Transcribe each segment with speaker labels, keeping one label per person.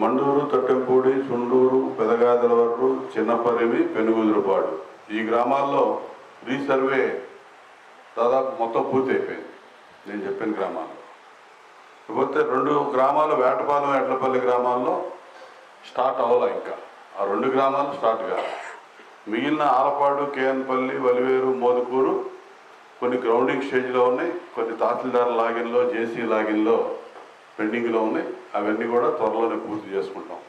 Speaker 1: మండూరు, తొట్టెంపూడి, సుండూరు, పెదగాదలవరు, చిన్నపరిమి, పెనుగుదురుపాడు ఈ గ్రామాల్లో రీసర్వే దాదాపు మొత్తం పూర్తి అయిపోయింది. నేను చెప్పిన గ్రామాల్లో ఇకపోతే 2 గ్రామాలు వేటపాలెం, ఎడ్లపల్లి గ్రామాల్లో స్టార్ట్ అవ్వాలి. ఇంకా ఆ 2 గ్రామాలు స్టార్ట్ కాదు. మిగిలిన ఆలపాడు, కేఎన్పల్లి, వలివేరు, మోదుకూరు కొన్ని గ్రౌండింగ్ స్టేజ్లో ఉన్నాయి. కొన్ని తహసీల్దార్ లాగిన్లో, జేసీ లాగిన్లో పెండింగ్లో ఉన్నాయి. అవన్నీ కూడా త్వరలోనే పూర్తి చేసుకుంటాం.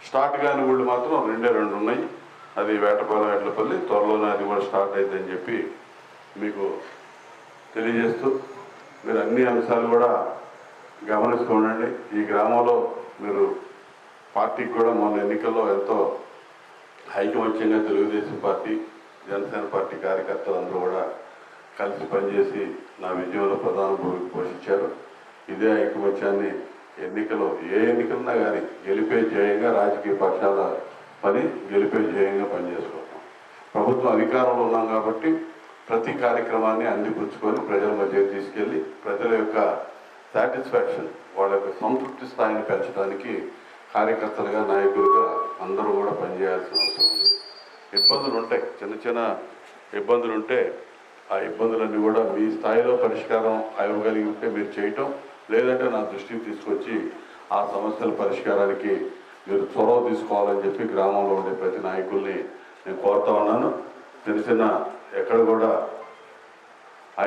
Speaker 1: స్టార్ట్ కాని ఊళ్ళు మాత్రం 2 ఉన్నాయి. అది వేటపాలెం, ఎడ్లపల్లి. త్వరలోనే అది కూడా స్టార్ట్ అవుతుందని చెప్పి మీకు తెలియజేస్తూ మీరు అన్ని అంశాలు కూడా గమనిస్తూ ఉండండి. ఈ గ్రామంలో మీరు పార్టీకి కూడా మొన్న ఎన్నికల్లో ఎంతో ఐకమత్యంగా తెలుగుదేశం పార్టీ, జనసేన పార్టీ కార్యకర్తలందరూ కూడా కలిసి పనిచేసి నా విజయంలో ప్రధాన భూమిక పోషించారు. ఇదే ఐకమత్యాన్ని ఏ ఎన్నికలున్నా కానీ గెలిపే ధ్యేయంగా రాజకీయ పక్షాల పని గెలిపే ధ్యేయంగా పనిచేసుకుంటాం. ప్రభుత్వం అధికారంలో ఉన్నాం కాబట్టి ప్రతి కార్యక్రమాన్ని అందిపుచ్చుకొని ప్రజల మధ్యకి తీసుకెళ్ళి ప్రజల యొక్క సాటిస్ఫాక్షన్, వాళ్ళ యొక్క సంతృప్తి స్థాయిని పెంచడానికి కార్యకర్తలుగా, నాయకులుగా అందరూ కూడా పనిచేయాల్సిన అవసరం ఉంది. ఇబ్బందులు ఉంటాయి, చిన్న ఇబ్బందులు ఉంటే ఆ ఇబ్బందులన్నీ కూడా మీ స్థాయిలో పరిష్కారం అవ్వగలిగి ఉంటే మీరు చేయటం, లేదంటే నా దృష్టికి తీసుకొచ్చి ఆ సమస్యల పరిష్కారానికి మీరు చొరవ తీసుకోవాలని చెప్పి గ్రామంలో ఉండే ప్రతి నాయకుల్ని నేను కోరుతా ఉన్నాను. ఎక్కడ కూడా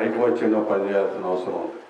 Speaker 1: ఐకమత్యంగా పనిచేయాల్సిన అవసరం ఉంది.